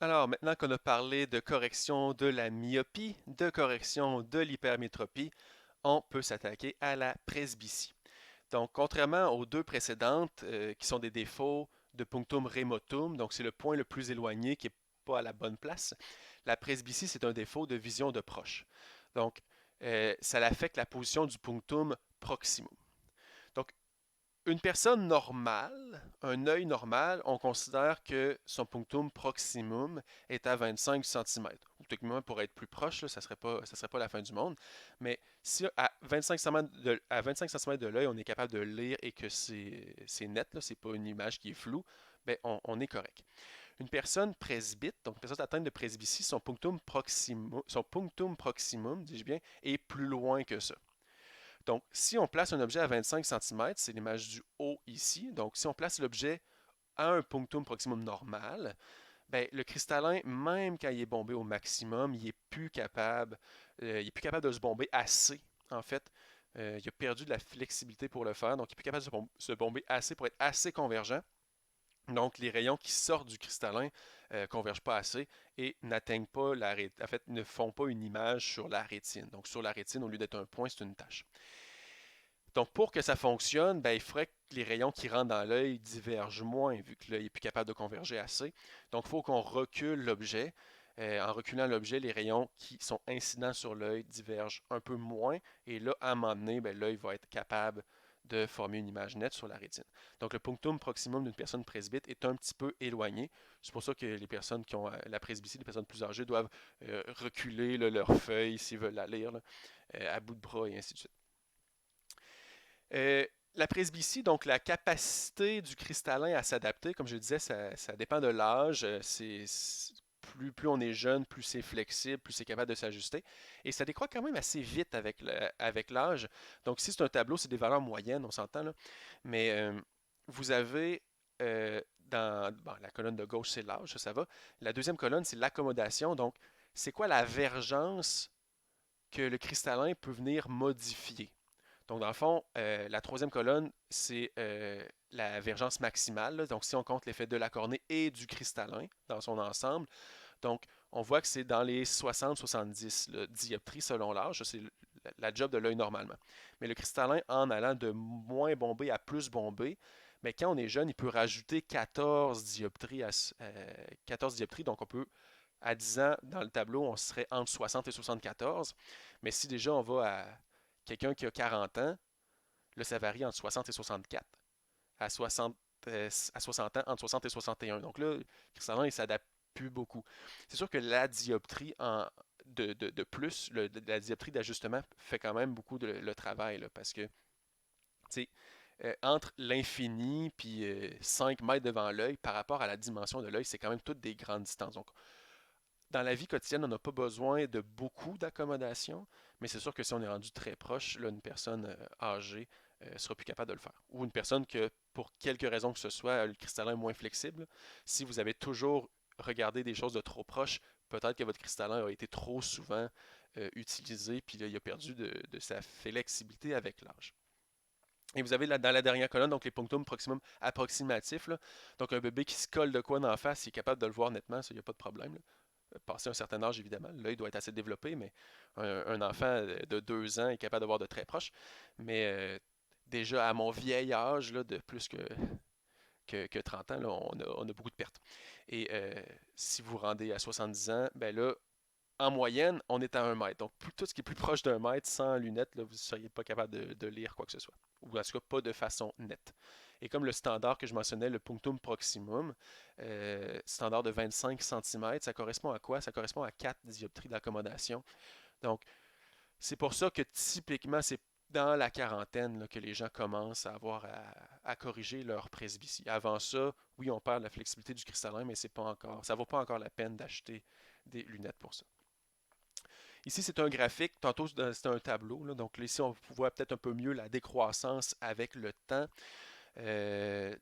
Alors, maintenant qu'on a parlé de correction de la myopie, de correction de l'hypermétropie, on peut s'attaquer à la presbytie. Donc, contrairement aux deux précédentes, qui sont des défauts de punctum remotum, donc c'est le point le plus éloigné qui n'est pas à la bonne place, la presbytie, c'est un défaut de vision de proche. Donc, ça affecte la position du punctum proximum. Donc, une personne normale, un œil normal, on considère que son punctum proximum est à 25 centimètres. Ou techniquement, pour être plus proche, là, ça serait pas la fin du monde. Mais si à 25 cm de l'œil, on est capable de lire et que c'est net, ce n'est pas une image qui est floue, ben on est correct. Une personne presbyte, donc une personne atteinte de presbytie, son punctum proximum, dis-je bien, est plus loin que ça. Donc, si on place un objet à 25 centimètres, c'est l'image du haut ici. Donc, si on place l'objet à un punctum proximum normal, ben, le cristallin, même quand il est bombé au maximum, il est plus capable de se bomber assez. En fait, il a perdu de la flexibilité pour le faire, donc il est plus capable de se bomber assez pour être assez convergent. Donc, les rayons qui sortent du cristallin ne convergent pas assez et n'atteignent pas la rétine. En fait, ne font pas une image sur la rétine. Donc, sur la rétine, au lieu d'être un point, c'est une tache. Donc, pour que ça fonctionne, ben, il faudrait que les rayons qui rentrent dans l'œil divergent moins, vu que l'œil n'est plus capable de converger assez. Donc, il faut qu'on recule l'objet. En reculant l'objet, les rayons qui sont incidents sur l'œil divergent un peu moins. Et là, à un moment donné, ben, l'œil va être capable de former une image nette sur la rétine. Donc, le punctum proximum d'une personne presbyte est un petit peu éloigné. C'est pour ça que les personnes qui ont la presbytie, les personnes plus âgées, doivent reculer là, leur feuille s'ils veulent la lire, là, à bout de bras et ainsi de suite. Euh, la presbytie, donc la capacité du cristallin à s'adapter, comme je le disais, ça dépend de l'âge. Plus on est jeune, plus c'est flexible, plus c'est capable de s'ajuster. Et ça décroît quand même assez vite avec l'âge. Donc, si c'est un tableau, c'est des valeurs moyennes, on s'entend là. Mais vous avez bon, la colonne de gauche, c'est l'âge, ça va. La deuxième colonne, c'est l'accommodation. Donc, c'est quoi la vergence que le cristallin peut venir modifier? Donc, dans le fond, la troisième colonne, c'est la vergence maximale, là. Donc, si on compte l'effet de la cornée et du cristallin dans son ensemble, donc on voit que c'est dans les 60-70 dioptries selon l'âge. C'est la job de l'œil normalement. Mais le cristallin, en allant de moins bombé à plus bombé, mais quand on est jeune, il peut rajouter 14 dioptries. 14 dioptries, donc on peut, à 10 ans, dans le tableau, on serait entre 60 et 74. Mais si déjà on va à quelqu'un qui a 40 ans, là, ça varie entre 60 et 64. À 60, à 60 ans, entre 60 et 61. Donc là, Cristallin, il s'adapte plus beaucoup. C'est sûr que la dioptrie de plus, la dioptrie d'ajustement fait quand même beaucoup le travail, là, parce que, tu sais, entre l'infini puis 5 mètres devant l'œil, par rapport à la dimension de l'œil, c'est quand même toutes des grandes distances. Donc, dans la vie quotidienne, on n'a pas besoin de beaucoup d'accommodation, mais c'est sûr que si on est rendu très proche, là, une personne âgée sera plus capable de le faire. Ou une personne que, pour quelque raison que ce soit, le cristallin est moins flexible. Si vous avez toujours regardé des choses de trop proche, peut-être que votre cristallin a été trop souvent utilisé, puis là, il a perdu de sa flexibilité avec l'âge. Et vous avez dans la dernière colonne, donc les punctums proximum approximatifs. Là. Donc un bébé qui se colle de quoi d'en face, il est capable de le voir nettement, ça, il n'y a pas de problème. Là. Passé un certain âge, évidemment, l'œil doit être assez développé, mais un enfant de 2 ans est capable de voir de très proche. Mais déjà à mon vieil âge, là, de plus que 30 ans, là, on a beaucoup de pertes. Et si vous rendez à 70 ans, ben là, en moyenne, on est à 1 mètre. Donc, tout ce qui est plus proche d'1 mètre, sans lunettes, là, vous ne seriez pas capable de lire quoi que ce soit. Ou en tout cas, pas de façon nette. Et comme le standard que je mentionnais, le punctum proximum, standard de 25 centimètres, ça correspond à quoi? Ça correspond à 4 dioptries d'accommodation. Donc, c'est pour ça que typiquement, c'est dans la quarantaine là, que les gens commencent à avoir à corriger leur presbytie. Avant ça, oui, on perd la flexibilité du cristallin, mais c'est pas encore, ça vaut pas encore la peine d'acheter des lunettes pour ça. Ici, c'est un graphique. Tantôt, c'était un tableau. Là. Donc, ici, on voit peut-être un peu mieux la décroissance avec le temps.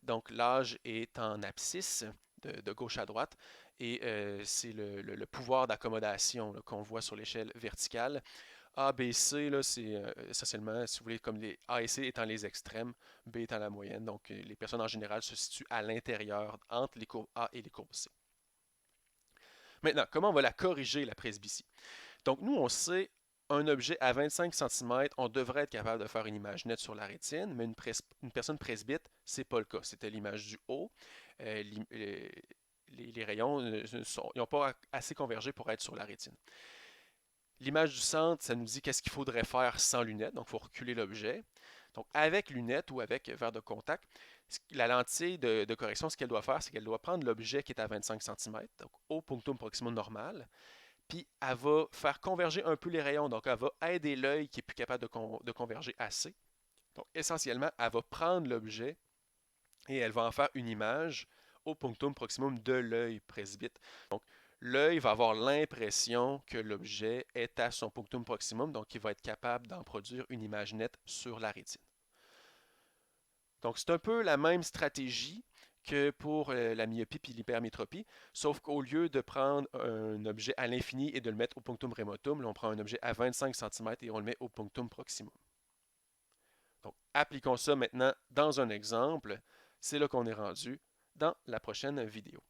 Donc, l'âge est en abscisse de gauche à droite. Et c'est le pouvoir d'accommodation qu'on voit sur l'échelle verticale. A, B, C, là, c'est essentiellement, si vous voulez, comme les A et C étant les extrêmes, B étant la moyenne. Donc, les personnes en général se situent à l'intérieur entre les courbes A et les courbes C. Maintenant, comment on va la corriger, la presbytie? Donc, nous, on sait un objet à 25 cm, on devrait être capable de faire une image nette sur la rétine, mais une personne presbyte, c'est pas le cas. C'était l'image du haut. Les rayons n'ont pas assez convergé pour être sur la rétine. L'image du centre, ça nous dit qu'est-ce qu'il faudrait faire sans lunettes, donc il faut reculer l'objet. Donc, avec lunettes ou avec verre de contact, la lentille de correction, ce qu'elle doit faire, c'est qu'elle doit prendre l'objet qui est à 25 cm, donc au punctum proximum normal, puis elle va faire converger un peu les rayons, donc elle va aider l'œil qui est plus capable de converger assez. Donc, essentiellement, elle va prendre l'objet et elle va en faire une image au punctum proximum de l'œil presbyte. Donc, l'œil va avoir l'impression que l'objet est à son punctum proximum, donc il va être capable d'en produire une image nette sur la rétine. Donc, c'est un peu la même stratégie que pour la myopie et l'hypermétropie, sauf qu'au lieu de prendre un objet à l'infini et de le mettre au punctum remotum, là, on prend un objet à 25 cm et on le met au punctum proximum. Donc, appliquons ça maintenant dans un exemple. C'est là qu'on est rendu dans la prochaine vidéo.